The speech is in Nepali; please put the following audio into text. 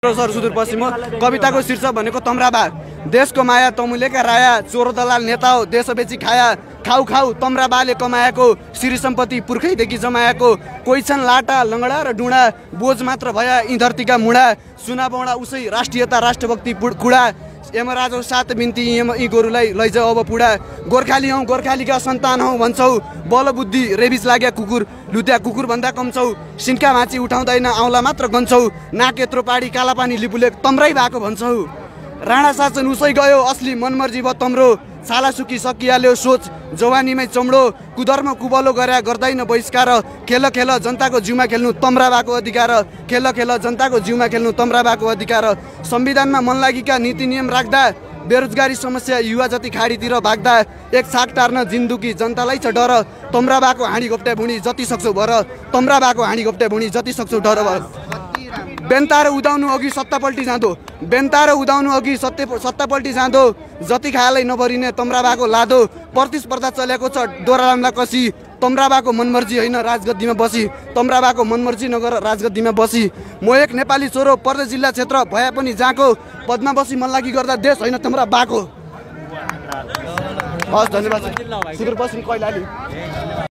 सर सुदूरपश्चिम हो। कविताको शीर्षक भनेको तम्राबा। देशको माया तमुलेका राया, चोरो दलाल नेता हो देश बेची खाया। खाऊ खाऊ तम्राबाले कमाएको श्री सम्पत्ति पुर्खैदेखि जमाएको। कोही छन् लाटा लङ्गडा र डुँडा, बोझ मात्र भया यी धरतीका मुढा। सुना बौडा उसै राष्ट्रियता राष्ट्रभक्ति खुडा। यमराजौ सात बिन्ती यी गोरुलाई लैजाऊ अब पुडा। गोर्खाली हौ गोर्खालीका सन्तान हौ भन्छौ, बल बुद्धि रेबिज लाग्या कुकुर, लुत्या कुकुर भन्दा कम छौ। सिन्का माची उठाउँदैन औँला मात्र गन्छौ। नाक यत्रो पाडी कालापानी लिपुले तम्रै भएको भन्छौ। राणा शासन उसै गयो असली मनमर्जी भयो तम्रो। छाला सुकी सकिहाल्यो सोच जवानीमै चम्डो। कुधर्म कुबलो गर्या गर्दैन बहिष्कार। खेल खेल जनताको जिउमा खेल्नु तम्राबाको अधिकार। खेल खेल जनताको जिउमा खेल्नु तम्राबाको अधिकार। संविधानमा मनलागीका नीति नियम राख्दा बेरोजगारी समस्या युवा जति खाडीतिर भाग्दा। एक छाक टार्न जिन्दगी जनतालाई छ डर। तम्राबाको हाँडी घोप्टे भुँडी जति सक्छौ भर। तम्राबाको हाँडी घोप्टे भुँडी जति सक्छौ डर भर। बेन्ताएर उदाउनु अघि सत्तापल्टी जाँदो। बेन्ताएर उदाउनु अघि सत्तापल्टी जाँदो। जति खायालै नभरिने तम्राबाको लादो। प्रतिस्पर्धा चलेको छ दोहोरालामलाई कसी। तम्राबाको मनमर्जी होइन राजगद्दीमा बसी। तम्राबाको मनमर्जी नगर राजगद्दीमा बसी। म एक नेपाली छोरो पर्दा जिल्ला क्षेत्र भए पनि जाको। पदमा बसी मनलागी गर्दा देश होइन तम्राबाको। हस् धन्यवाद। सुदूरपश्चिम कैलाली।